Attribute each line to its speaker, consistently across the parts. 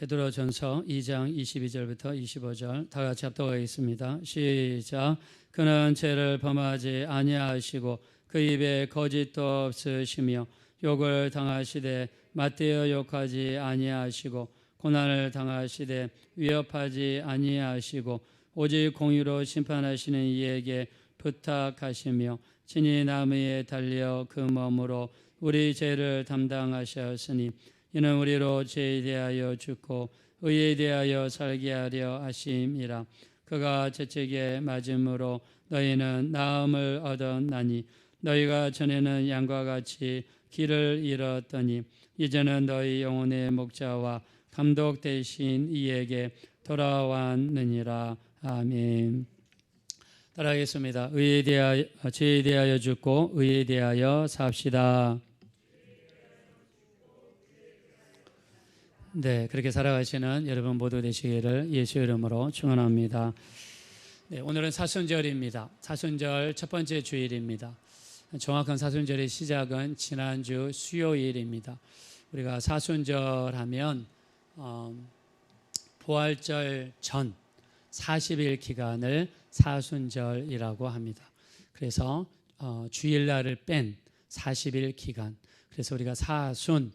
Speaker 1: 베드로전서 2장 22절부터 25절 다 같이 합독하겠습니다. 시작. 그는 죄를 범하지 아니하시고 그 입에 거짓도 없으시며 욕을 당하시되 맞대어 욕하지 아니하시고 고난을 당하시되 위협하지 아니하시고 오직 공의로 심판하시는 이에게 부탁하시며 친히 나무에 달려 그 몸으로 우리 죄를 담당하셨으니 이는 우리로 죄에 대하여 죽고 의에 대하여 살게 하려 하심이라. 그가 채찍에 맞음으로 너희는 나음을 얻었나니 너희가 전에는 양과 같이 길을 잃었더니 이제는 너희 영혼의 목자와 감독 되신 이에게 돌아왔느니라. 아멘. 따라하겠습니다. 의에 대하여, 죄에 대하여 죽고 의에 대하여 삽시다. 네, 그렇게 살아가시는 여러분 모두 되시기를 예수 이름으로 축원합니다. 네, 오늘은 사순절입니다. 사순절 첫 번째 주일입니다. 정확한 사순절의 시작은 지난주 수요일입니다. 우리가 사순절 하면 부활절 전 40일 기간을 사순절이라고 합니다. 그래서 주일날을 뺀 40일 기간, 그래서 우리가 사순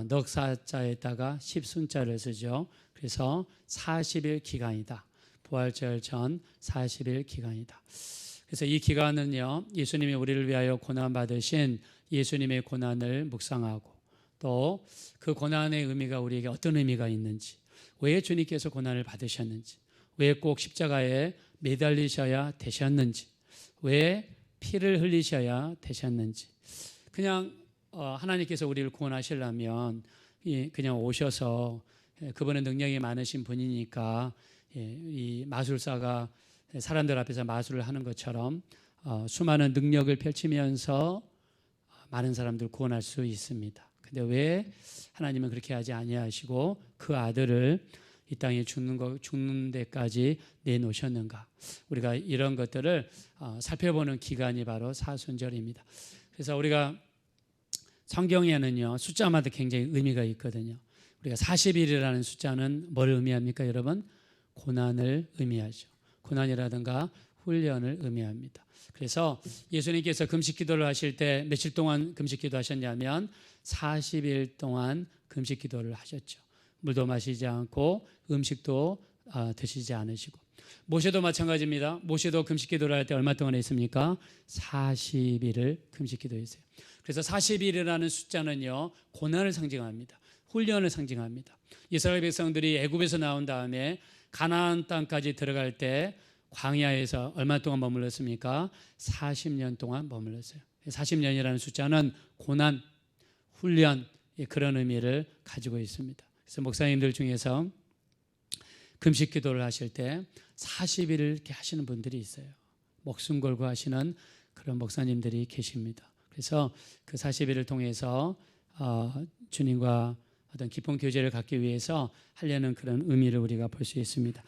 Speaker 1: 넉사자에다가 십순자를 쓰죠. 그래서 40일 기간이다. 부활절 전 40일 기간이다. 그래서 이 기간은요, 예수님이 우리를 위하여 고난받으신 예수님의 고난을 묵상하고 또 그 고난의 의미가 우리에게 어떤 의미가 있는지, 왜 주님께서 고난을 받으셨는지, 왜 꼭 십자가에 매달리셔야 되셨는지, 왜 피를 흘리셔야 되셨는지, 그냥 하나님께서 우리를 구원하시려면 그냥 오셔서 그분의 능력이 많으신 분이니까 이 마술사가 사람들 앞에서 마술을 하는 것처럼 수많은 능력을 펼치면서 많은 사람들 구원할 수 있습니다. 근데 왜 하나님은 그렇게 하지 아니하시고 그 아들을 이 땅에 죽는 데까지 내놓으셨는가? 우리가 이런 것들을 살펴보는 기간이 바로 사순절입니다. 그래서 우리가 성경에는요, 숫자마다 굉장히 의미가 있거든요. 우리가 40일이라는 숫자는 뭘 의미합니까, 여러분? 고난을 의미하죠. 고난이라든가 훈련을 의미합니다. 그래서 예수님께서 금식 기도를 하실 때 며칠 동안 금식 기도 하셨냐면 40일 동안 금식 기도를 하셨죠. 물도 마시지 않고 음식도 드시지 않으시고. 모세도 마찬가지입니다. 모세도 금식 기도를 할 때 얼마 동안 했습니까? 40일을 금식 기도했어요. 그래서 40일이라는 숫자는요, 고난을 상징합니다. 훈련을 상징합니다. 이스라엘 백성들이 애굽에서 나온 다음에 가나안 땅까지 들어갈 때 광야에서 얼마 동안 머물렀습니까? 40년 동안 머물렀어요. 40년이라는 숫자는 고난, 훈련, 그런 의미를 가지고 있습니다. 그래서 목사님들 중에서 금식 기도를 하실 때 40일을 이렇게 하시는 분들이 있어요. 목숨 걸고 하시는 그런 목사님들이 계십니다. 그래서 그 40일을 통해서 주님과 어떤 깊은 교제를 갖기 위해서 하려는 그런 의미를 우리가 볼 수 있습니다.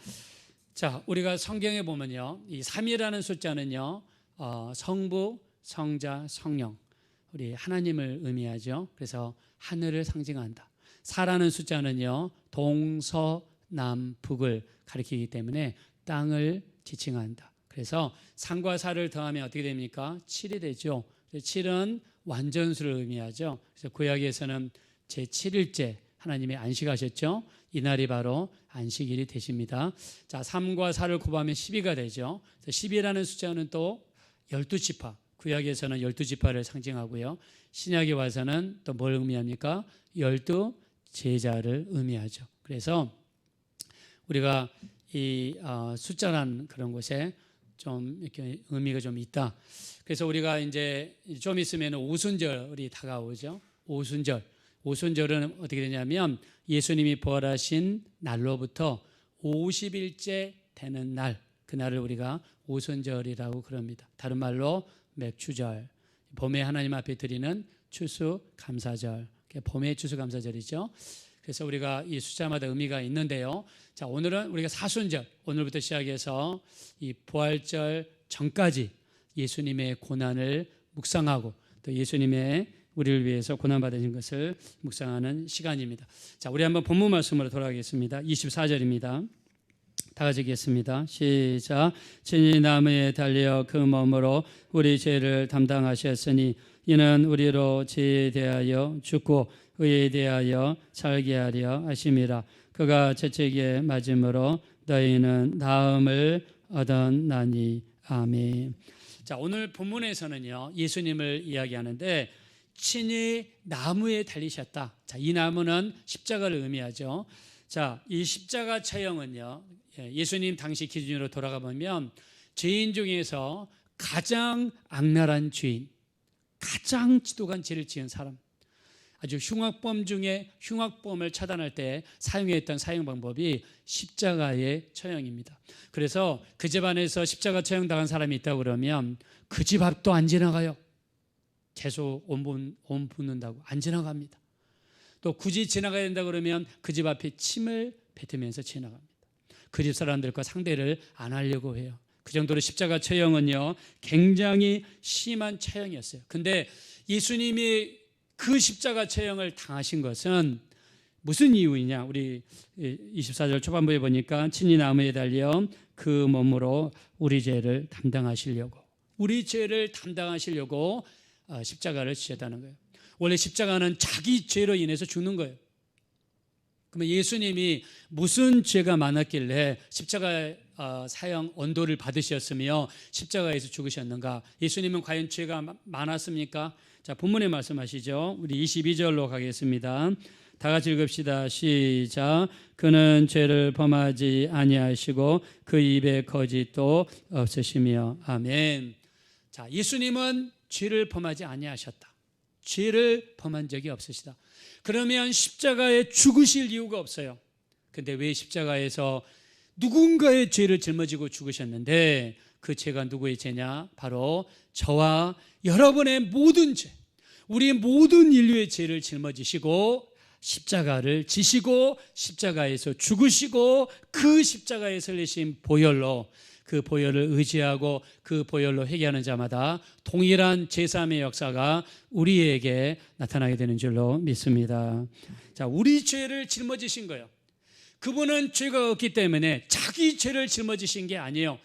Speaker 1: 자, 우리가 성경에 보면요, 이 3이라는 숫자는요, 성부, 성자, 성령, 우리 하나님을 의미하죠. 그래서 하늘을 상징한다. 4라는 숫자는요, 동서남북을 가리키기 때문에 땅을 지칭한다. 그래서 3과 4를 더하면 어떻게 됩니까? 7이 되죠. 7은 완전수를 의미하죠. 그래서 구약에서는 제7일째 하나님이 안식하셨죠. 이날이 바로 안식일이 되십니다. 자, 3과 4를 곱하면 12가 되죠. 12라는 숫자는 또 12지파, 구약에서는 12지파를 상징하고요. 신약에 와서는 또 뭘 의미합니까? 12제자를 의미하죠. 그래서 우리가 이 숫자라는 그런 곳에 좀 이렇게 의미가 좀 있다. 그래서 우리가 이제 좀 있으면 오순절이 다가오죠. 오순절은 어떻게 되냐면 예수님이 부활하신 날로부터 50일째 되는 날, 그날을 우리가 오순절이라고 그럽니다. 다른 말로 맥추절, 봄에 하나님 앞에 드리는 추수감사절, 봄의 추수감사절이죠. 그래서 우리가 이 숫자마다 의미가 있는데요. 자, 오늘은 우리가 사순절, 오늘부터 시작해서 이 부활절 전까지 예수님의 고난을 묵상하고 또 예수님의 우리를 위해서 고난받으신 것을 묵상하는 시간입니다. 자, 우리 한번 본문 말씀으로 돌아가겠습니다. 24절입니다. 다 같이 읽겠습니다. 시작. 친히 나무에 달려 그 몸으로 우리 죄를 담당하셨으니 이는 우리로 죄에 대하여 죽고 의에 대하여 살게 하려 하심이라. 그가 저쪽에 맞음으로 너희는 나음을 얻었나니. 아멘. 자, 오늘 본문에서는요, 예수님을 이야기하는데 친히 나무에 달리셨다. 자, 이 나무는 십자가를 의미하죠. 자, 이 십자가 처형은요, 예수님 당시 기준으로 돌아가 보면 죄인 중에서 가장 악랄한 죄인, 가장 지독한 죄를 지은 사람, 아주 흉악범 중에 흉악범을 처단할 때 사용했던 사용 방법이 십자가의 처형입니다. 그래서 그 집안에서 십자가 처형당한 사람이 있다고 그러면 그 집 앞도 안 지나가요. 계속 온 붓는다고 안 지나갑니다. 또 굳이 지나가야 된다 그러면 그 집 앞에 침을 뱉으면서 지나갑니다. 그 집 사람들과 상대를 안 하려고 해요. 그 정도로 십자가 처형은요, 굉장히 심한 처형이었어요. 근데 예수님이 그 십자가 처형을 당하신 것은 무슨 이유이냐? 우리 24절 초반부에 보니까 친히 나무에 달려 그 몸으로 우리 죄를 담당하시려고, 우리 죄를 담당하시려고 십자가를 지셨다는 거예요. 원래 십자가는 자기 죄로 인해서 죽는 거예요. 그러면 예수님이 무슨 죄가 많았길래 십자가 사형 언도를 받으셨으며 십자가에서 죽으셨는가? 예수님은 과연 죄가 많았습니까? 자, 본문에 말씀하시죠. 우리 22절로 가겠습니다. 다 같이 읽읍시다. 시작. 그는 죄를 범하지 아니하시고 그 입에 거짓도 없으시며. 아멘. 자, 예수님은 죄를 범하지 아니하셨다. 죄를 범한 적이 없으시다. 그러면 십자가에 죽으실 이유가 없어요. 근데 왜 십자가에서 누군가의 죄를 짊어지고 죽으셨는데 그 죄가 누구의 죄냐? 바로 저와 여러분의 모든 죄, 우리 모든 인류의 죄를 짊어지시고 십자가를 지시고 십자가에서 죽으시고 그 십자가에서 흘리신 보혈로, 그 보혈을 의지하고 그 보혈로 회개하는 자마다 동일한 제3의 역사가 우리에게 나타나게 되는 줄로 믿습니다. 자, 우리 죄를 짊어지신 거예요. 그분은 죄가 없기 때문에 자기 죄를 짊어지신 게 아니에요.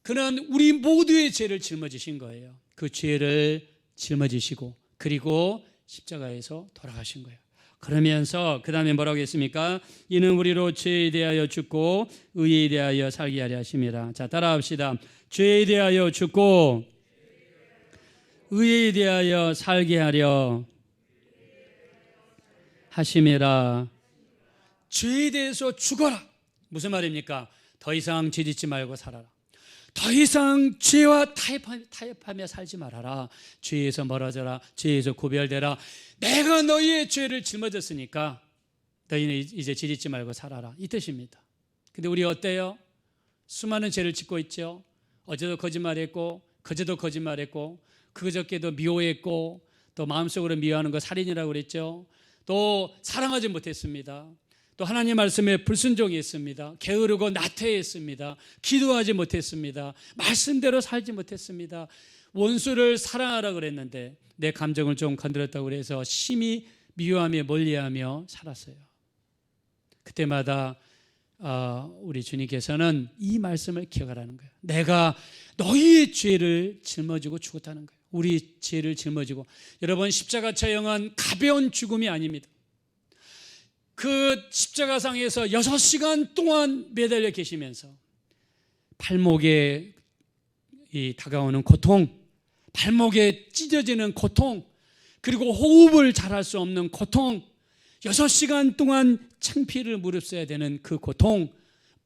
Speaker 1: 그는 우리 모두의 죄를 짊어지신 거예요. 그 죄를 짊어지시고 그리고 십자가에서 돌아가신 거예요. 그러면서 그 다음에 뭐라고 했습니까? 이는 우리로 죄에 대하여 죽고 의에 대하여 살게 하려 하심이라. 자, 따라합시다. 죄에 대하여 죽고 의에 대하여 살게 하려 하심이라. 죄에 대해서 죽어라. 무슨 말입니까? 더 이상 죄 짓지 말고 살아라. 더 이상 죄와 타협하며 살지 말아라. 죄에서 멀어져라. 죄에서 구별되라. 내가 너희의 죄를 짊어졌으니까 너희는 이제 죄 짓지 말고 살아라. 이 뜻입니다. 근데 우리 어때요? 수많은 죄를 짓고 있죠. 어제도 거짓말했고 그제도 거짓말했고 그저께도 미워했고 또 마음속으로 미워하는 거 살인이라고 그랬죠. 또 사랑하지 못했습니다. 또 하나님 말씀에 불순종했습니다. 게으르고 나태했습니다. 기도하지 못했습니다. 말씀대로 살지 못했습니다. 원수를 사랑하라 그랬는데 내 감정을 좀 건드렸다고 그래서 심히 미워하며 멀리하며 살았어요. 그때마다 우리 주님께서는 이 말씀을 기억하라는 거예요. 내가 너희의 죄를 짊어지고 죽었다는 거예요. 우리 죄를 짊어지고. 여러분, 십자가 처형은 가벼운 죽음이 아닙니다. 그 십자가상에서 6시간 동안 매달려 계시면서 발목에 다가오는 고통, 발목에 찢어지는 고통, 그리고 호흡을 잘할 수 없는 고통, 6시간 동안 창피를 무릅써야 되는 그 고통,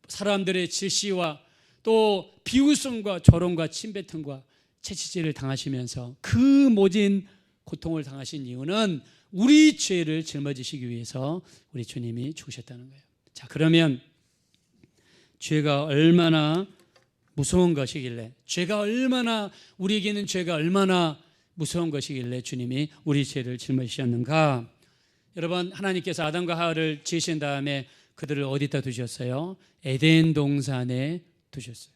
Speaker 1: 사람들의 질시와 또 비웃음과 조롱과 침뱉음과 채찍질을 당하시면서 그 모진 고통을 당하신 이유는 우리 죄를 짊어지시기 위해서 우리 주님이 죽으셨다는 거예요. 자, 그러면 죄가 얼마나 무서운 것이길래, 우리에게는 죄가 얼마나 무서운 것이길래 주님이 우리 죄를 짊어지셨는가? 여러분, 하나님께서 아담과 하와를 지으신 다음에 그들을 어디다 두셨어요? 에덴 동산에 두셨어요.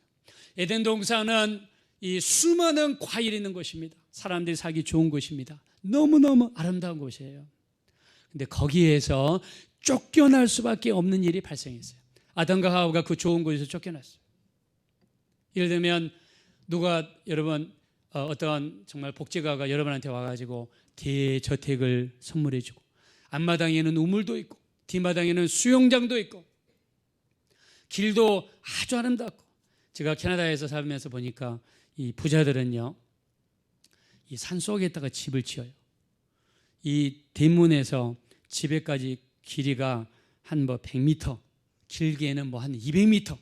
Speaker 1: 에덴 동산은 이 수많은 과일이 있는 곳입니다. 사람들이 살기 좋은 곳입니다. 너무너무 아름다운 곳이에요. 근데 거기에서 쫓겨날 수밖에 없는 일이 발생했어요. 아담과 하와가 그 좋은 곳에서 쫓겨났어요. 예를 들면 누가 여러분 어떠한 정말 복지가가 여러분한테 와가지고 대저택을 선물해주고 앞마당에는 우물도 있고 뒷마당에는 수영장도 있고 길도 아주 아름답고, 제가 캐나다에서 살면서 보니까 이 부자들은요, 이 산속에다가 집을 지어요. 이 대문에서 집에까지 길이가 한 100m, 길게는 한 200m,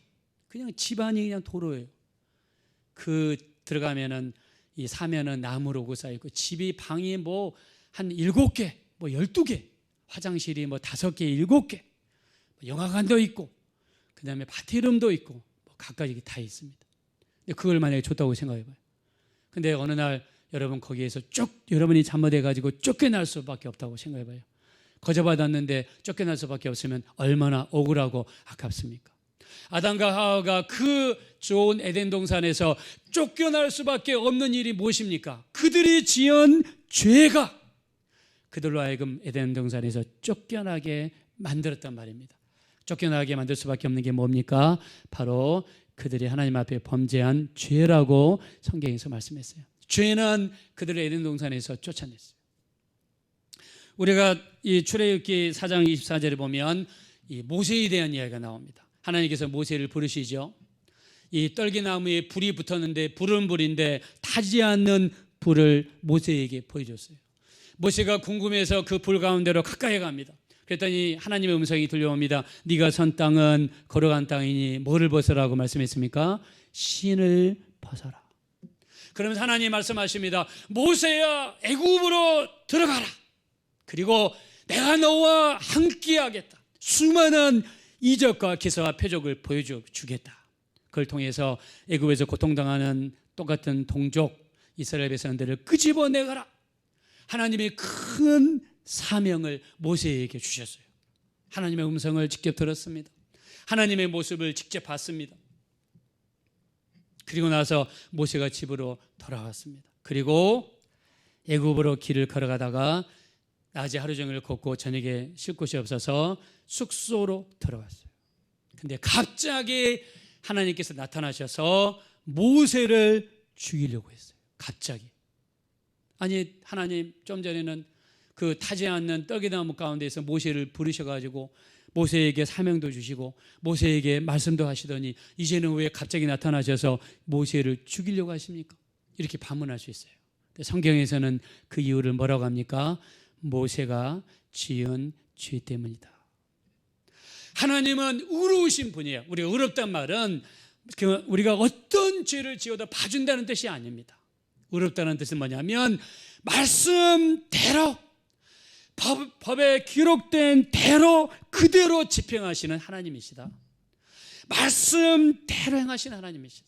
Speaker 1: 그냥 집안이 그냥 도로예요. 들어가면은 이 사면은 나무로 고사 있고, 집이 방이 한 7개, 12개, 화장실이 5개, 7개, 영화관도 있고, 그 다음에 바티룸도 있고, 각가지 다 있습니다. 근데 그걸 만약에 줬다고 생각해봐요. 근데 어느 날 여러분 거기에서 여러분이 잘못해가지고 쫓겨날 수밖에 없다고 생각해봐요. 거저받았는데 쫓겨날 수밖에 없으면 얼마나 억울하고 아깝습니까? 아담과 하와가 그 좋은 에덴 동산에서 쫓겨날 수밖에 없는 일이 무엇입니까? 그들이 지은 죄가 그들로 하여금 에덴 동산에서 쫓겨나게 만들었단 말입니다. 쫓겨나게 만들 수밖에 없는 게 뭡니까? 바로 그들이 하나님 앞에 범죄한 죄라고 성경에서 말씀했어요. 죄는 그들을 에덴 동산에서 쫓아냈어요. 우리가 이 출애굽기 4장 24절에 보면 이 모세에 대한 이야기가 나옵니다. 하나님께서 모세를 부르시죠. 이 떨기나무에 불이 붙었는데 불은 불인데 타지 않는 불을 모세에게 보여줬어요. 모세가 궁금해서 그 불 가운데로 가까이 갑니다. 그랬더니 하나님의 음성이 들려옵니다. 네가 선 땅은 걸어간 땅이니 뭐를 벗으라고 말씀했습니까? 신을 벗어라. 그러면서 하나님 말씀하십니다. 모세야, 애굽으로 들어가라. 그리고 내가 너와 함께하겠다. 수많은 이적과 기사와 표적을 보여주겠다. 그걸 통해서 애굽에서 고통당하는 똑같은 동족 이스라엘 백성들을 끄집어내가라. 하나님의 큰 사명을 모세에게 주셨어요. 하나님의 음성을 직접 들었습니다. 하나님의 모습을 직접 봤습니다. 그리고 나서 모세가 집으로 돌아왔습니다. 그리고 애굽으로 길을 걸어가다가 낮에 하루 종일 걷고 저녁에 쉴 곳이 없어서 숙소로 들어왔어요. 근데 갑자기 하나님께서 나타나셔서 모세를 죽이려고 했어요. 갑자기. 아니, 하나님 좀 전에는 그 타지 않는 떡이나무 가운데서 모세를 부르셔가지고 모세에게 사명도 주시고 모세에게 말씀도 하시더니 이제는 왜 갑자기 나타나셔서 모세를 죽이려고 하십니까? 이렇게 반문할 수 있어요. 성경에서는 그 이유를 뭐라고 합니까? 모세가 지은 죄 때문이다. 하나님은 의로우신 분이에요. 우리가 의롭단 말은 우리가 어떤 죄를 지어도 봐준다는 뜻이 아닙니다. 의롭다는 뜻은 뭐냐면 말씀대로 법에 기록된 대로 그대로 집행하시는 하나님이시다. 말씀대로 행하시는 하나님이시다.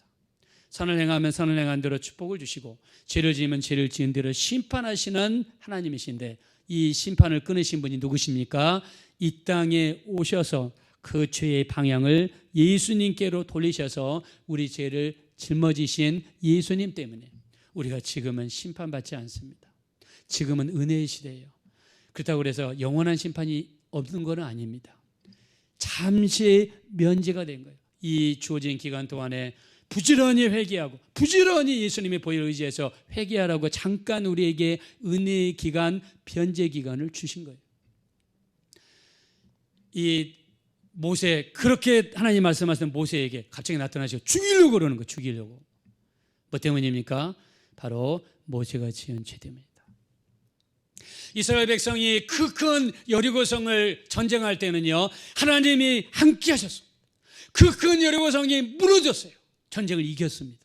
Speaker 1: 선을 행하면 선을 행한 대로 축복을 주시고 죄를 지으면 죄를 지은 대로 심판하시는 하나님이신데, 이 심판을 끊으신 분이 누구십니까? 이 땅에 오셔서 그 죄의 방향을 예수님께로 돌리셔서 우리 죄를 짊어지신 예수님 때문에 우리가 지금은 심판받지 않습니다. 지금은 은혜의 시대예요. 그렇다고 해서 영원한 심판이 없는 건 아닙니다. 잠시 면제가 된 거예요. 이 주어진 기간 동안에 부지런히 회개하고 부지런히 예수님의 보혈을 의지해서 회개하라고 잠깐 우리에게 은혜의 기간, 변제 기간을 주신 거예요. 이 모세, 그렇게 하나님 말씀하시는 모세에게 갑자기 나타나셔서 죽이려고 그러는 거예요. 죽이려고. 뭐 때문입니까? 바로 모세가 지은 죄 때문입니다. 이스라엘 백성이 그 큰 여리고성을 전쟁할 때는요, 하나님이 함께 하셨어요. 그 큰 여리고성이 무너졌어요. 전쟁을 이겼습니다.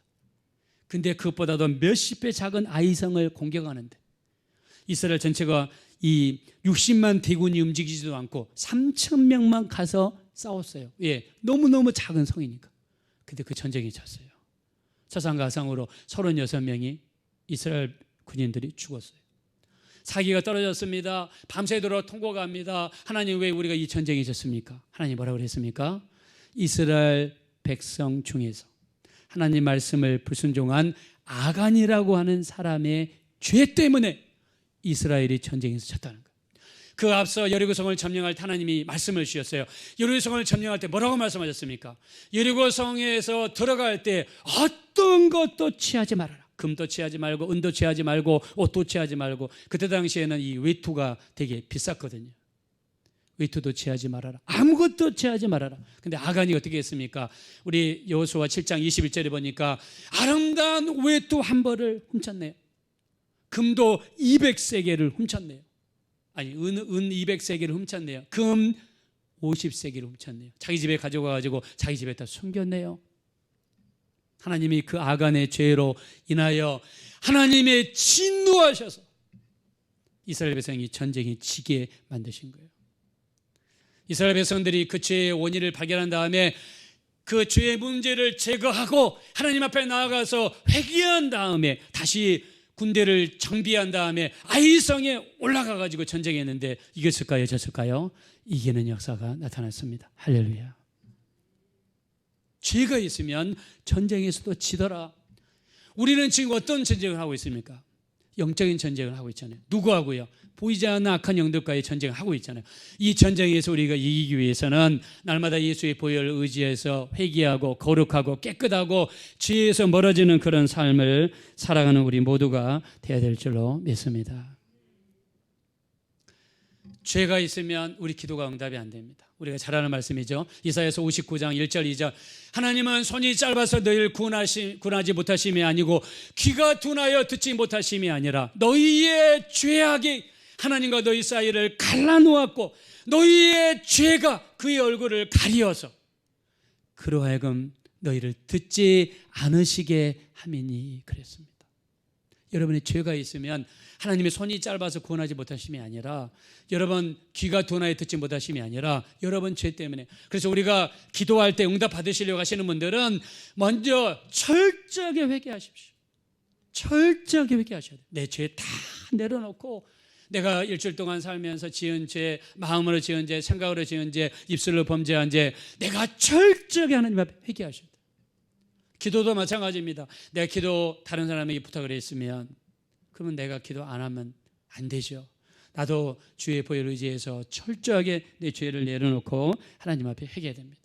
Speaker 1: 근데 그것보다도 몇십 배 작은 아이성을 공격하는데 이스라엘 전체가 이 60만 대군이 움직이지도 않고 3,000명만 가서 싸웠어요. 예, 너무너무 작은 성이니까. 근데 그 전쟁이 졌어요. 사상가상으로 36명이 이스라엘 군인들이 죽었어요. 사기가 떨어졌습니다. 밤새도록 통곡을 합니다. 하나님, 왜 우리가 이 전쟁이 졌습니까? 하나님 뭐라고 그랬습니까? 이스라엘 백성 중에서 하나님 말씀을 불순종한 아간이라고 하는 사람의 죄 때문에 이스라엘이 전쟁에서 졌다는 거예요. 그 앞서 여리고성을 점령할 때 하나님이 말씀을 주셨어요. 여리고성을 점령할 때 뭐라고 말씀하셨습니까? 여리고성에서 들어갈 때 어떤 것도 취하지 말아라. 금도 취하지 말고 은도 취하지 말고 옷도 취하지 말고, 그때 당시에는 이 외투가 되게 비쌌거든요. 외투도 취하지 말아라. 아무것도 취하지 말아라. 근데 아간이 어떻게 했습니까? 우리 여호수아 7장 21절에 보니까 아름다운 외투 한 벌을 훔쳤네요. 금도 200세겔을 훔쳤네요. 아니, 은 200세겔을 훔쳤네요. 금 50세겔을 훔쳤네요. 자기 집에 가져가가지고 자기 집에다 숨겼네요. 하나님이 그 아간의 죄로 인하여 하나님의 진노하셔서 이스라엘 백성이 전쟁에 지게 만드신 거예요. 이스라엘 백성들이 그 죄의 원인을 발견한 다음에 그 죄의 문제를 제거하고 하나님 앞에 나아가서 회개한 다음에 다시 군대를 정비한 다음에 아이성에 올라가 가지고 전쟁했는데 이겼을까요? 졌을까요? 이기는 역사가 나타났습니다. 할렐루야. 죄가 있으면 전쟁에서도 지더라. 우리는 지금 어떤 전쟁을 하고 있습니까? 영적인 전쟁을 하고 있잖아요. 누구하고요? 보이지 않는 악한 영들과의 전쟁을 하고 있잖아요. 이 전쟁에서 우리가 이기기 위해서는 날마다 예수의 보혈을 의지해서 회개하고 거룩하고 깨끗하고 죄에서 멀어지는 그런 삶을 살아가는 우리 모두가 되어야 될 줄로 믿습니다. 죄가 있으면 우리 기도가 응답이 안 됩니다. 우리가 잘 아는 말씀이죠. 이사야서 59장 1절 2절 하나님은 손이 짧아서 너희를 구원하지 못하심이 아니고 귀가 둔하여 듣지 못하심이 아니라 너희의 죄악이 하나님과 너희 사이를 갈라놓았고 너희의 죄가 그의 얼굴을 가리어서 그로 하여금 너희를 듣지 않으시게 함이니 그랬습니다. 여러분의 죄가 있으면 하나님의 손이 짧아서 구원하지 못하심이 아니라 여러분 귀가 둔하여 듣지 못하심이 아니라 여러분 죄 때문에. 그래서 우리가 기도할 때 응답 받으시려고 하시는 분들은 먼저 철저하게 회개하십시오. 철저하게 회개하셔야 돼요. 내 죄 다 내려놓고 내가 일주일 동안 살면서 지은 죄, 마음으로 지은 죄, 생각으로 지은 죄, 입술로 범죄한 죄, 내가 철저하게 하나님 앞에 회개하셔야 돼요. 기도도 마찬가지입니다. 내가 기도 다른 사람에게 부탁을 했으면 그러면 내가 기도 안 하면 안 되죠. 나도 주의 보혈을 의지해서 철저하게 내 죄를 내려놓고 하나님 앞에 회개해야 됩니다.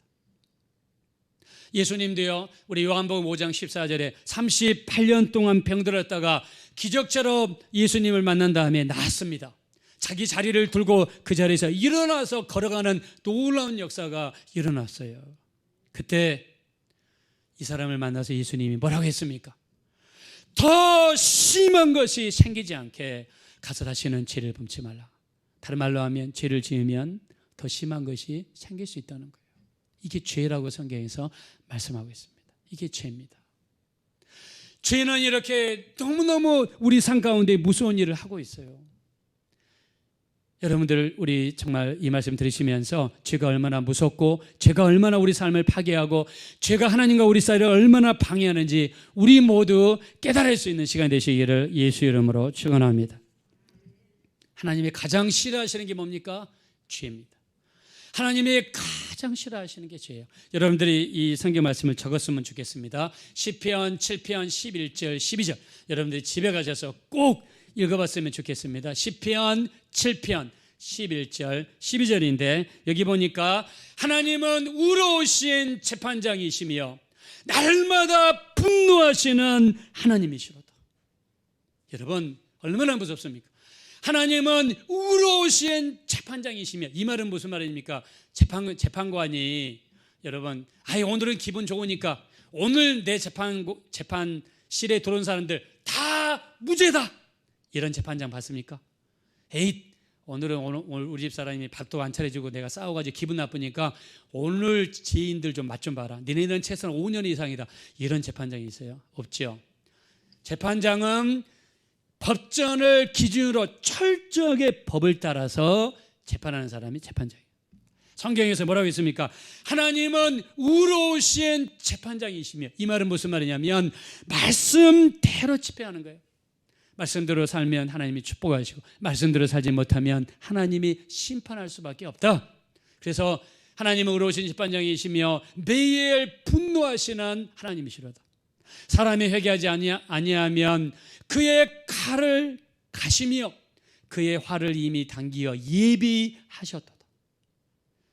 Speaker 1: 예수님도요, 우리 요한복음 5장 14절에 38년 동안 병들었다가 기적처럼 예수님을 만난 다음에 나았습니다. 자기 자리를 들고 그 자리에서 일어나서 걸어가는 놀라운 역사가 일어났어요. 그때 이 사람을 만나서 예수님이 뭐라고 했습니까? 더 심한 것이 생기지 않게 가서 다시는 죄를 범치 말라. 다른 말로 하면 죄를 지으면 더 심한 것이 생길 수 있다는 거예요. 이게 죄라고 성경에서 말씀하고 있습니다. 이게 죄입니다. 죄는 이렇게 너무너무 우리 삶 가운데 무서운 일을 하고 있어요. 여러분들 우리 정말 이 말씀 들으시면서 죄가 얼마나 무섭고 죄가 얼마나 우리 삶을 파괴하고 죄가 하나님과 우리 사이를 얼마나 방해하는지 우리 모두 깨달을 수 있는 시간이 되시기를 예수 이름으로 축원합니다. 하나님이 가장 싫어하시는 게 뭡니까? 죄입니다. 하나님이 가장 싫어하시는 게 죄예요. 여러분들이 이 성경 말씀을 적었으면 좋겠습니다. 시편 7편 11절 12절 여러분들이 집에 가셔서 꼭 읽어봤으면 좋겠습니다. 시편 7편 11절 12절인데 여기 보니까 하나님은 의로우신 재판장이시며 날마다 분노하시는 하나님이시로다. 여러분 얼마나 무섭습니까? 하나님은 의로우신 재판장이시며, 이 말은 무슨 말입니까? 재판관이 여러분 오늘은 기분 좋으니까 오늘 내 재판실에 들어온 사람들 다 무죄다 이런 재판장 봤습니까? 오늘 우리 집 사람이 밥도 안 차려주고 내가 싸워가지고 기분 나쁘니까 오늘 지인들 좀 맛 좀 봐라. 니네는 최소한 5년 이상이다. 이런 재판장이 있어요? 없죠. 재판장은 법전을 기준으로 철저하게 법을 따라서 재판하는 사람이 재판장이에요. 성경에서 뭐라고 했습니까? 하나님은 의로우신 재판장이시며, 이 말은 무슨 말이냐면 말씀대로 집행하는 거예요. 말씀대로 살면 하나님이 축복하시고 말씀대로 살지 못하면 하나님이 심판할 수밖에 없다. 그래서 하나님은 의로우신 재판장이시며 매일 분노하시는 하나님이시로다. 사람이 회개하지 아니하면 그의 칼을 가시며 그의 화를 이미 당기어 예비하셨도다.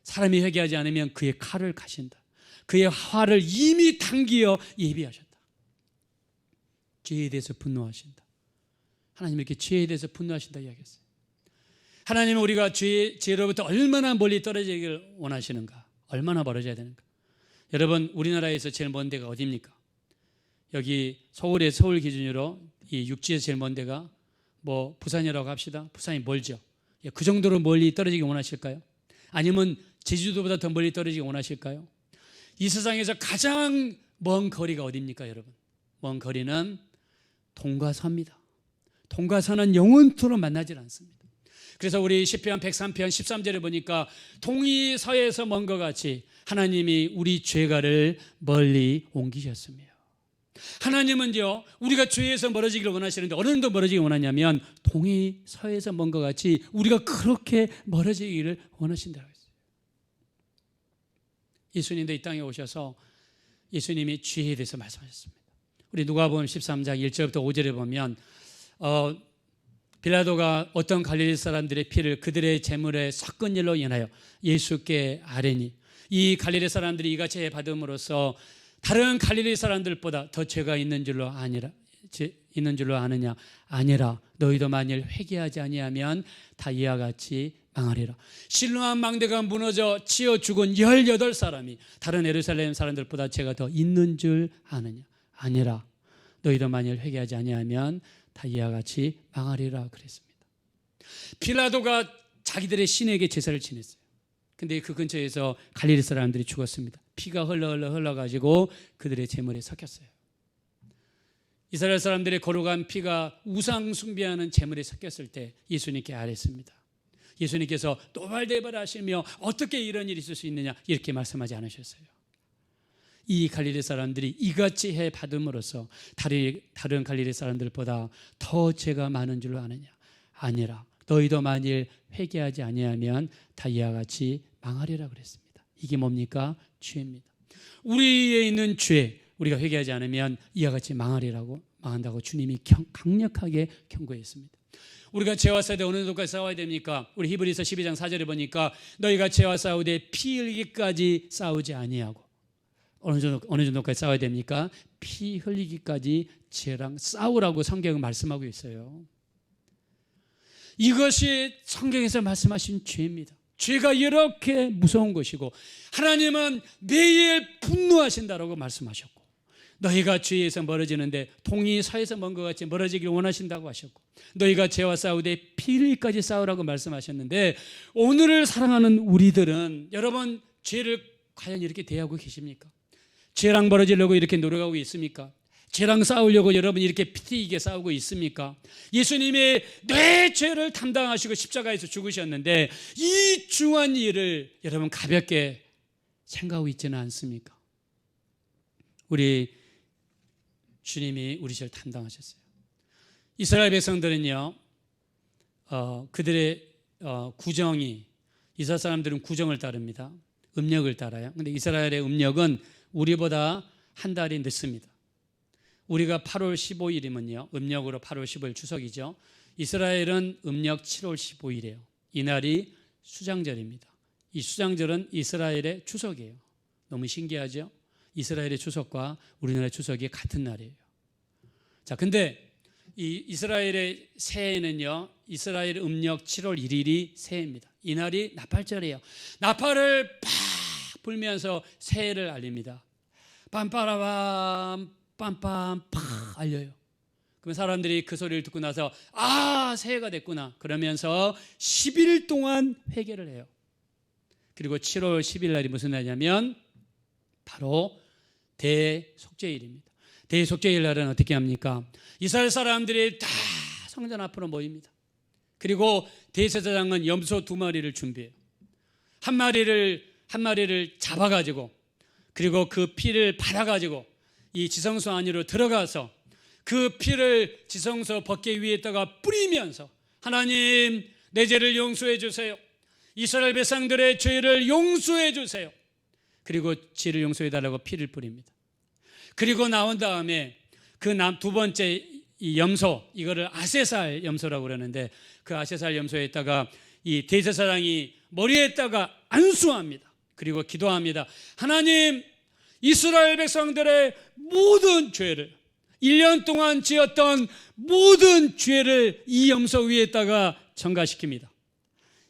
Speaker 1: 사람이 회개하지 않으면 그의 칼을 가신다. 그의 화를 이미 당기어 예비하셨다. 죄에 대해서 분노하신다. 하나님 이렇게 죄에 대해서 분노하신다 이야기했어요. 하나님은 우리가 죄로부터 얼마나 멀리 떨어지기를 원하시는가? 얼마나 멀어져야 되는가? 여러분, 우리나라에서 제일 먼 데가 어디입니까? 여기 서울의 서울 기준으로 이 육지에서 제일 먼 데가 뭐 부산이라고 합시다. 부산이 멀죠. 그 정도로 멀리 떨어지기 원하실까요? 아니면 제주도보다 더 멀리 떨어지기 원하실까요? 이 세상에서 가장 먼 거리가 어디입니까, 여러분? 먼 거리는 동과서입니다. 동과서는 영원토록 만나질 않습니다. 그래서 우리 시편 103편 13절에 보니까 동이 서에서 먼 것 같이 하나님이 우리 죄가를 멀리 옮기셨으며, 하나님은요 우리가 죄에서 멀어지기를 원하시는데 어느 정도 멀어지기 원하냐면 동이 서에서 먼 것 같이 우리가 그렇게 멀어지기를 원하신다고 했어요. 예수님도 이 땅에 오셔서 예수님이 죄에 대해서 말씀하셨습니다. 우리 누가복음 13장 1절부터 5절에 보면 빌라도가 어떤 갈릴리 사람들의 피를 그들의 재물에 섞은 일로 인하여 예수께 아뢰니, 이 갈릴리 사람들이 이같이 받음으로써 다른 갈릴리 사람들보다 더 죄가 있는 줄로 아느냐? 아니라 너희도 만일 회개하지 아니하면 다 이와 같이 망하리라. 실로암 망대가 무너져 치어 죽은 18사람이 다른 예루살렘 사람들보다 죄가 더 있는 줄 아느냐? 아니라 너희도 만일 회개하지 아니하면 다 이와 같이 망하리라 그랬습니다. 빌라도가 자기들의 신에게 제사를 지냈어요. 근데 그 근처에서 갈릴리 사람들이 죽었습니다. 피가 흘러가지고 그들의 재물에 섞였어요. 이스라엘 사람들의 거룩한 피가 우상 숭배하는 재물에 섞였을 때 예수님께 아뢰습니다. 예수님께서 또발대발하시며 어떻게 이런 일이 있을 수 있느냐 이렇게 말씀하지 않으셨어요. 이 갈릴리 사람들이 이같이 해 받음으로써 다른 갈릴리 사람들보다 더 죄가 많은 줄로 아느냐? 아니라 너희도 만일 회개하지 아니하면 다 이와 같이 망하리라 그랬습니다. 이게 뭡니까? 죄입니다. 우리에 있는 죄, 우리가 회개하지 않으면 이와 같이 망한다고 주님이 강력하게 경고했습니다. 우리가 죄와 싸우되 어느 정도까지 싸워야 됩니까? 우리 히브리서 12장 4절에 보니까 너희가 죄와 싸우되 피 흘리기까지 싸우지 아니하고, 어느 정도까지 싸워야 됩니까? 피 흘리기까지 죄랑 싸우라고 성경은 말씀하고 있어요. 이것이 성경에서 말씀하신 죄입니다. 죄가 이렇게 무서운 것이고 하나님은 매일 분노하신다라고 말씀하셨고, 너희가 죄에서 멀어지는데 동이 서에서 먼 것 같이 멀어지길 원하신다고 하셨고, 너희가 죄와 싸우되 피 흘리기까지 싸우라고 말씀하셨는데, 오늘을 사랑하는 우리들은 여러분 죄를 과연 이렇게 대하고 계십니까? 죄랑 멀어지려고 이렇게 노력하고 있습니까? 죄랑 싸우려고 여러분 이렇게 피 튀기게 싸우고 있습니까? 예수님이 내 죄를 담당하시고 십자가에서 죽으셨는데 이 중한 일을 여러분 가볍게 생각하고 있지는 않습니까? 우리 주님이 우리 죄를 담당하셨어요. 이스라엘 백성들은요, 그들의 구정이, 이스라엘 사람들은 구정을 따릅니다. 음력을 따라요. 근데 이스라엘의 음력은 우리보다 한 달이 늦습니다. 우리가 8월 15일이면요, 음력으로 8월 15일 추석이죠. 이스라엘은 음력 7월 15일이에요. 이날이 수장절입니다. 이 수장절은 이스라엘의 추석이에요. 너무 신기하죠? 이스라엘의 추석과 우리나라의 추석이 같은 날이에요. 자, 근데 이 이스라엘의 새해는요, 이스라엘 음력 7월 1일이 새해입니다. 이날이 나팔절이에요. 나팔을 팍 불면서 새해를 알립니다. 빰빠라밤 빰빰 팍 알려요. 그러면 사람들이 그 소리를 듣고 나서 새해가 됐구나 그러면서 10일 동안 회개를 해요. 그리고 7월 10일 날이 무슨 날이냐면 바로 대속죄일입니다. 대속죄일 날은 어떻게 합니까? 이스라엘 사람들이 다 성전 앞으로 모입니다. 그리고 대제사장은 염소 2마리를 준비해요. 한 마리를 잡아가지고, 그리고 그 피를 받아가지고 이 지성소 안으로 들어가서 그 피를 지성소 법궤 위에다가 뿌리면서 하나님 내 죄를 용서해 주세요. 이스라엘 백성들의 죄를 용서해 주세요. 그리고 죄를 용서해 달라고 피를 뿌립니다. 그리고 나온 다음에 그 두 번째 이 염소, 이거를 아세살 염소라고 그러는데, 그 아세살 염소에다가 이 대제사장이 머리에다가 안수합니다. 그리고 기도합니다. 하나님, 이스라엘 백성들의 모든 죄를, 1년 동안 지었던 모든 죄를 이 염소 위에다가 전가시킵니다.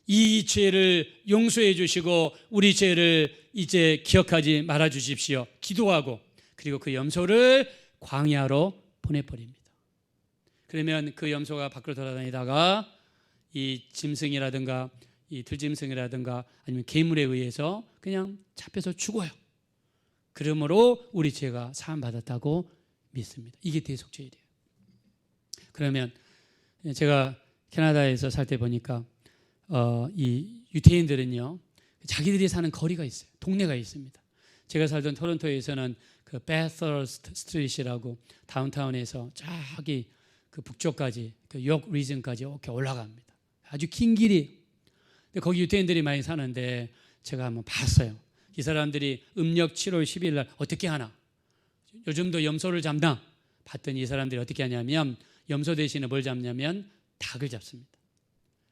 Speaker 1: 이 죄를 용서해 주시고 우리 죄를 이제 기억하지 말아 주십시오. 기도하고, 그리고 그 염소를 광야로 보내버립니다. 그러면 그 염소가 밖으로 돌아다니다가 이 짐승이라든가 이 들짐승이라든가 아니면 괴물에 의해서 그냥 잡혀서 죽어요. 그러므로 우리 죄가 사함받았다고 믿습니다. 이게 대속죄일이에요. 그러면 제가 캐나다에서 살 때 보니까 이 유태인들은요, 자기들이 사는 거리가 있어요. 동네가 있습니다. 제가 살던 토론토에서는 그 베서스트 스트리트라고 다운타운에서 저기 그 북쪽까지, 그 욕 리전까지 이렇게 올라갑니다. 아주 긴 길이. 근데 거기 유태인들이 많이 사는데 제가 한번 봤어요. 이 사람들이 음력 7월 10일 날 어떻게 하나? 요즘도 염소를 잡나? 봤더니 이 사람들이 어떻게 하냐면 염소 대신에 뭘 잡냐면 닭을 잡습니다.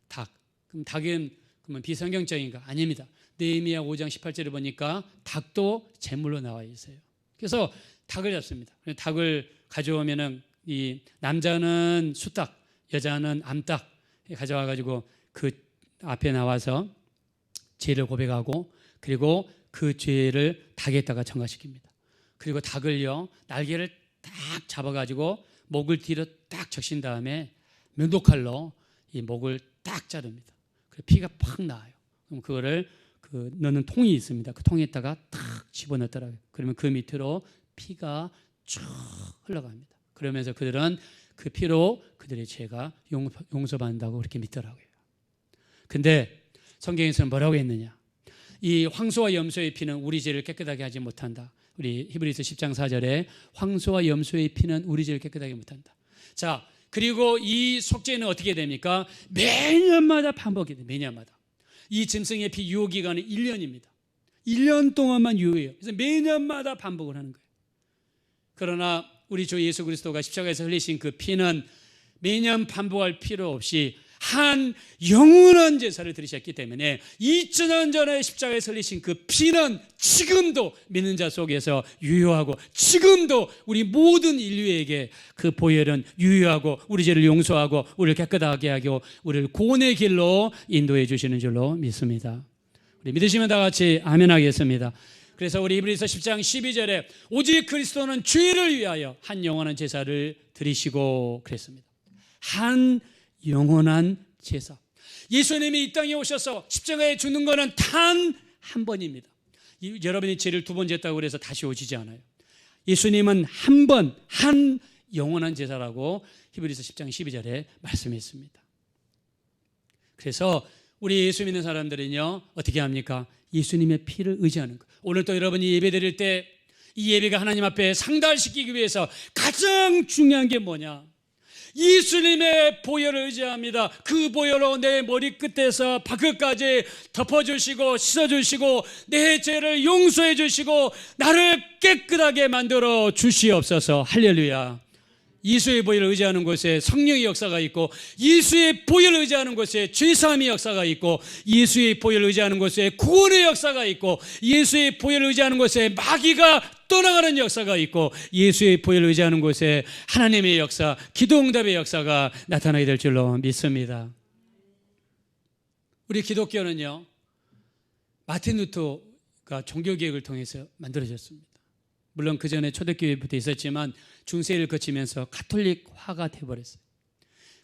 Speaker 1: 닭. 그럼 닭은 그러면 비성경적인가? 아닙니다. 느헤미야 5장 18절을 보니까 닭도 제물로 나와 있어요. 그래서 닭을 잡습니다. 닭을 가져오면은 이 남자는 수탉, 여자는 암탉 가져와 가지고 그 앞에 나와서 죄를 고백하고, 그리고 그 죄를 닭에다가 전가시킵니다. 그리고 닭을요, 날개를 딱 잡아가지고 목을 뒤로 딱 적신 다음에 면도칼로 이 목을 딱 자릅니다. 피가 팍 나와요. 그럼 그거를 그 넣는 통이 있습니다. 그 통에다가 딱 집어넣더라고요. 그러면 그 밑으로 피가 쭉 흘러갑니다. 그러면서 그들은 그 피로 그들의 죄가 용서받는다고 그렇게 믿더라고요. 근데 성경에서는 뭐라고 했느냐? 이 황소와 염소의 피는 우리 죄를 깨끗하게 하지 못한다. 우리 히브리서 10장 4절에 황소와 염소의 피는 우리 죄를 깨끗하게 못한다. 자, 그리고 이 속죄는 어떻게 됩니까? 매년마다 반복이 돼요. 매년마다. 이 짐승의 피 유효 기간은 1년입니다. 1년 동안만 유효해요. 그래서 매년마다 반복을 하는 거예요. 그러나 우리 주 예수 그리스도가 십자가에서 흘리신 그 피는 매년 반복할 필요 없이 한 영원한 제사를 드리셨기 때문에 2000년 전에 십자가에서 흘리신 그 피는 지금도 믿는 자 속에서 유효하고, 지금도 우리 모든 인류에게 그 보혈은 유효하고 우리 죄를 용서하고 우리를 깨끗하게 하고 우리를 구원의 길로 인도해 주시는 줄로 믿습니다. 우리 믿으시면 다 같이 아멘 하겠습니다. 그래서 우리 히브리서 10장 12절에 오직 그리스도는 죄를 위하여 한 영원한 제사를 드리시고 그랬습니다. 한 영원한 제사. 예수님이 이 땅에 오셔서 십자가에 죽는 것은 단 한 번입니다. 여러분이 죄를 두 번 졌다고 해서 다시 오시지 않아요. 예수님은 한 번, 한 영원한 제사라고 히브리서 10장 12절에 말씀했습니다. 그래서 우리 예수 믿는 사람들은요, 어떻게 합니까? 예수님의 피를 의지하는 거예요. 오늘 또 여러분이 예배 드릴 때 이 예배가 하나님 앞에 상달시키기 위해서 가장 중요한 게 뭐냐? 예수님의 보혈을 의지합니다. 그 보혈로 내 머리끝에서 발끝까지 덮어주시고 씻어주시고 내 죄를 용서해 주시고 나를 깨끗하게 만들어 주시옵소서. 할렐루야. 예수의 보혈을 의지하는 곳에 성령의 역사가 있고, 예수의 보혈을 의지하는 곳에 죄사함의 역사가 있고, 예수의 보혈을 의지하는 곳에 구원의 역사가 있고, 예수의 보혈을 의지하는 곳에 마귀가 떠나가는 역사가 있고, 예수의 보혈을 의지하는 곳에 하나님의 역사, 기도응답의 역사가 나타나게 될 줄로 믿습니다. 우리 기독교는요, 마틴 루터가 종교개혁을 통해서 만들어졌습니다. 물론 그 전에 초대교회부터 있었지만 중세를 거치면서 가톨릭화가 되어버렸어요.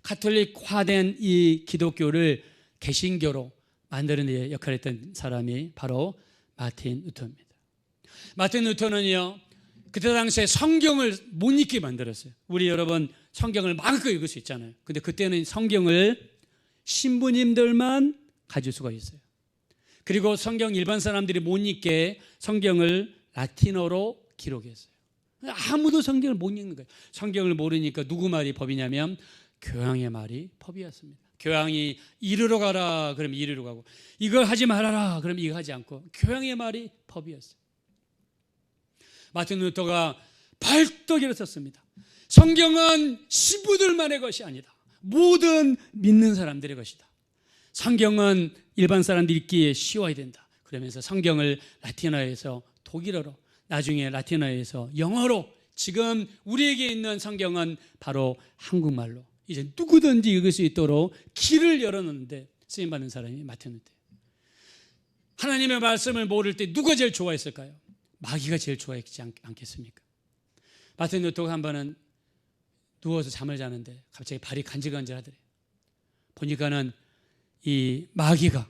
Speaker 1: 가톨릭화된 이 기독교를 개신교로 만드는 데 역할을 했던 사람이 바로 마틴 루터입니다. 마틴 루터는요, 그때 당시에 성경을 못 읽게 만들었어요. 우리 여러분 성경을 마음껏 읽을 수 있잖아요. 근데 그때는 성경을 신부님들만 가질 수가 있어요. 그리고 성경 일반 사람들이 못 읽게 성경을 라틴어로 기록했어요. 아무도 성경을 못 읽는 거예요. 성경을 모르니까 누구 말이 법이냐면 교황의 말이 법이었습니다. 교황이 이리로 가라 그러면 이리로 가고, 이걸 하지 말아라 그러면 이거 하지 않고, 교황의 말이 법이었어요. 마틴 루터가 발떡 일어섰습니다. 성경은 신부들만의 것이 아니다. 모든 믿는 사람들의 것이다. 성경은 일반 사람들이 읽기에 쉬워야 된다. 그러면서 성경을 라틴어에서 독일어로, 나중에 라틴어에서 영어로, 지금 우리에게 있는 성경은 바로 한국말로 이제 누구든지 읽을 수 있도록 길을 열어놓는데 쓰임받는 사람이 마틴 루터. 하나님의 말씀을 모를 때 누가 제일 좋아했을까요? 마귀가 제일 좋아했지 않겠습니까? 마틴 루터가 한 번은 누워서 잠을 자는데 갑자기 발이 간질간질하더래요. 보니까는 이 마귀가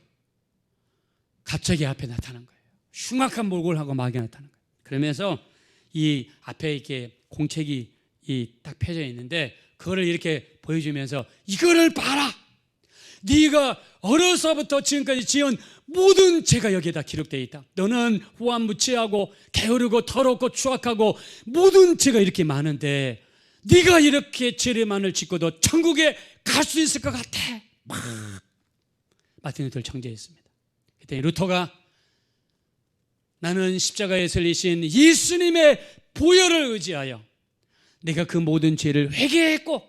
Speaker 1: 갑자기 앞에 나타난 거예요. 흉악한 몰골을 하고 마귀가 나타난 거예요. 그러면서 이 앞에 이렇게 공책이 딱 펴져 있는데 그거를 이렇게 보여주면서 이거를 봐라. 네가 어려서부터 지금까지 지은 모든 죄가 여기에다 기록되어 있다. 너는 후한무치하고 게으르고 더럽고 추악하고 모든 죄가 이렇게 많은데 네가 이렇게 죄를 많을 짓고도 천국에 갈 수 있을 것 같아. 마틴 루터를 청재했습니다. 그때 루터가 나는 십자가에 설리신 예수님의 보혈을 의지하여 내가 그 모든 죄를 회개했고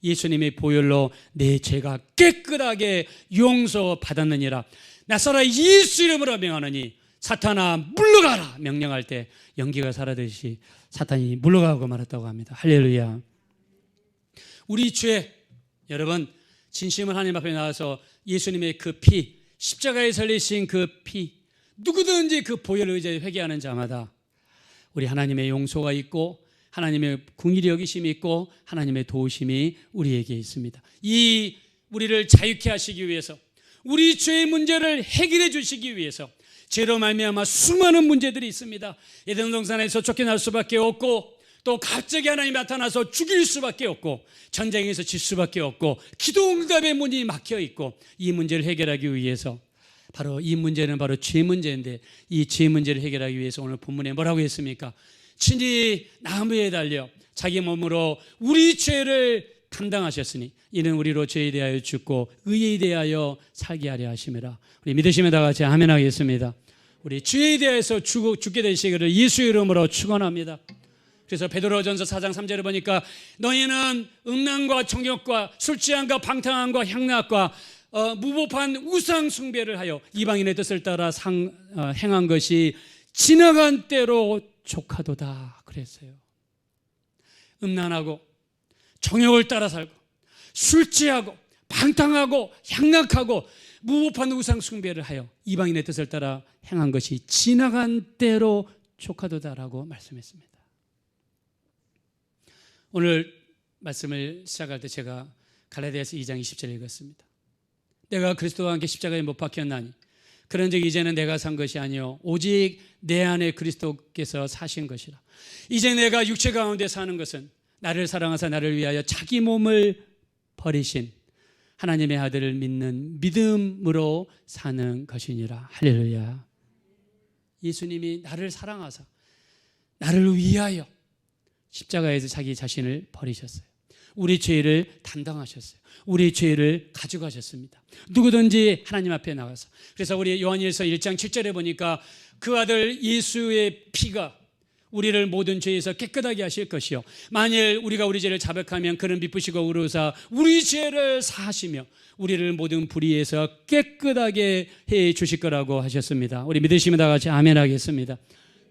Speaker 1: 예수님의 보혈로 내 죄가 깨끗하게 용서받았느니라. 나사렛 예수 이름으로 명하노니 사탄아 물러가라 명령할 때 연기가 사라지듯이 사탄이 물러가고 말았다고 합니다. 할렐루야. 우리 죄, 여러분 진심을 하나님 앞에 나와서 예수님의 그 피, 십자가에 설리신 그 피, 누구든지 그 보혈을 의지해 회개하는 자마다 우리 하나님의 용서가 있고 하나님의 긍휼히 여기심이 있고 하나님의 도우심이 우리에게 있습니다. 이 우리를 자유케 하시기 위해서, 우리 죄의 문제를 해결해 주시기 위해서 죄로 말미암아 수많은 문제들이 있습니다. 에덴 동산에서 쫓겨날 수밖에 없고, 또 갑자기 하나님이 나타나서 죽일 수밖에 없고, 전쟁에서 질 수밖에 없고, 기도 응답의 문이 막혀 있고, 이 문제를 해결하기 위해서, 바로 이 문제는 바로 죄 문제인데, 이 죄 문제를 해결하기 위해서 오늘 본문에 뭐라고 했습니까? 친히 나무에 달려 자기 몸으로 우리 죄를 감당하셨으니 이는 우리로 죄에 대하여 죽고 의에 대하여 살게 하려 하심이라. 우리 믿으시면 다 같이 아멘 하겠습니다. 우리 죄에 대해서 죽게 되시기를 예수 이름으로 축원합니다. 그래서 베드로전서 4장 3절을 보니까 너희는 음란과 정욕과 술 취함과 방탕함과 향락과 무법한 우상 숭배를 하여 이방인의 뜻을 따라 행한 것이 지나간 때로 족하도다 그랬어요. 음란하고 정욕을 따라 살고 술 취하고 방탕하고 향락하고 무법한 우상 숭배를 하여 이방인의 뜻을 따라 행한 것이 지나간 때로 족하도다라고 말씀했습니다. 오늘 말씀을 시작할 때 제가 갈라디아서 2장 20절 읽었습니다. 내가 그리스도와 함께 십자가에 못 박혔나니 그런즉 이제는 내가 산 것이 아니요 오직 내 안에 그리스도께서 사신 것이라. 이제 내가 육체 가운데 사는 것은 나를 사랑하사 나를 위하여 자기 몸을 버리신 하나님의 아들을 믿는 믿음으로 사는 것이니라. 할렐루야. 예수님이 나를 사랑하사 나를 위하여 십자가에서 자기 자신을 버리셨어요. 우리 죄를 담당하셨어요. 우리 죄를 가져가셨습니다. 누구든지 하나님 앞에 나가서. 그래서 우리 요한일서 1장 7절에 보니까 그 아들 예수의 피가 우리를 모든 죄에서 깨끗하게 하실 것이요 만일 우리가 우리 죄를 자백하면 그는 미쁘시고 의로우사 우리 죄를 사하시며 우리를 모든 불의에서 깨끗하게 해 주실 거라고 하셨습니다. 우리 믿으시면 다 같이 아멘 하겠습니다.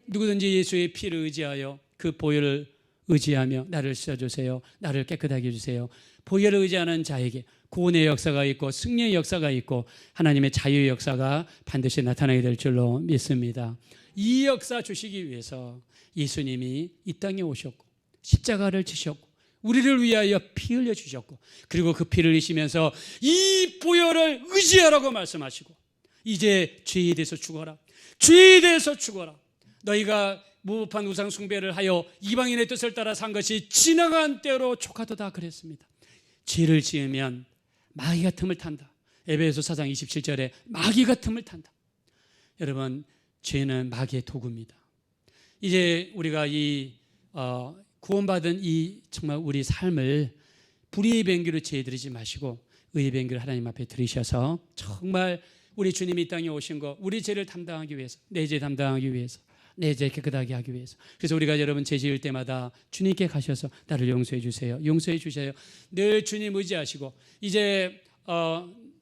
Speaker 1: 누구든지 예수의 피를 의지하여 그 보혈을 의지하며 나를 씻어주세요. 나를 깨끗하게 해주세요. 보혈을 의지하는 자에게 구원의 역사가 있고 승리의 역사가 있고 하나님의 자유의 역사가 반드시 나타나게 될 줄로 믿습니다. 이 역사 주시기 위해서 예수님이 이 땅에 오셨고 십자가를 지셨고 우리를 위하여 피 흘려 주셨고 그리고 그 피를 흘리시면서 이 보혈을 의지하라고 말씀하시고 이제 죄에 대해서 죽어라. 죄에 대해서 죽어라. 너희가 무법한 우상 숭배를 하여 이방인의 뜻을 따라 산 것이 지나간 때로 족하도다 그랬습니다. 죄를 지으면 마귀가 틈을 탄다. 에베소 4장 27절에 마귀가 틈을 탄다. 여러분, 죄는 마귀의 도구입니다. 이제 우리가 이 구원받은 이 정말 우리 삶을 불의의 변기로 죄드리지 마시고 의의 변기를 하나님 앞에 들이셔서 정말 우리 주님이 이 땅에 오신 거 우리 죄를 담당하기 위해서 내 죄 담당하기 위해서 내 죄 깨끗하게 하기 위해서. 그래서 우리가 여러분 죄 지을 때마다 주님께 가셔서 나를 용서해 주세요, 용서해 주세요. 늘 주님 의지하시고, 이제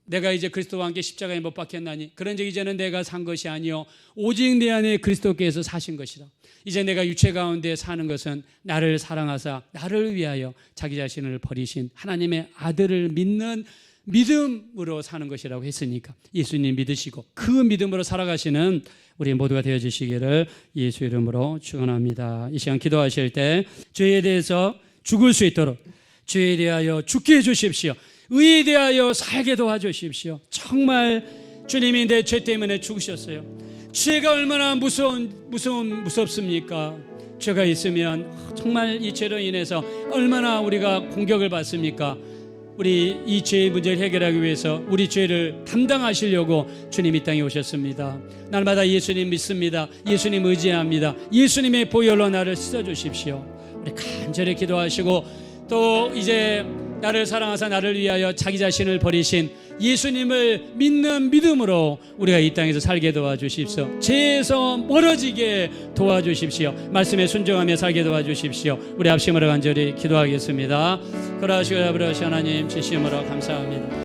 Speaker 1: 내가 이제 그리스도와 함께 십자가에 못 박혔나니 그런 적 이제는 내가 산 것이 아니요 오직 내 안에 그리스도께서 사신 것이라. 이제 내가 육체 가운데 사는 것은 나를 사랑하사 나를 위하여 자기 자신을 버리신 하나님의 아들을 믿는 믿음으로 사는 것이라고 했으니까 예수님 믿으시고 그 믿음으로 살아가시는 우리 모두가 되어주시기를 예수 이름으로 축원합니다. 이 시간 기도하실 때 죄에 대해서 죽을 수 있도록 죄에 대하여 죽게 해주십시오. 의에 대하여 살게 도와주십시오. 정말 주님이 내 죄 때문에 죽으셨어요. 죄가 얼마나 무섭습니까? 죄가 있으면 정말 이 죄로 인해서 얼마나 우리가 공격을 받습니까? 우리 이 죄의 문제를 해결하기 위해서 우리 죄를 담당하시려고 주님 이 땅에 오셨습니다. 날마다 예수님 믿습니다. 예수님 의지합니다. 예수님의 보혈로 나를 씻어주십시오. 우리 간절히 기도하시고, 또 이제 나를 사랑하사 나를 위하여 자기 자신을 버리신 예수님을 믿는 믿음으로 우리가 이 땅에서 살게 도와주십시오. 죄에서 멀어지게 도와주십시오. 말씀에 순종하며 살게 도와주십시오. 우리 합심으로 간절히 기도하겠습니다. 그러하시고 아버지 하나님, 주심으로 감사합니다.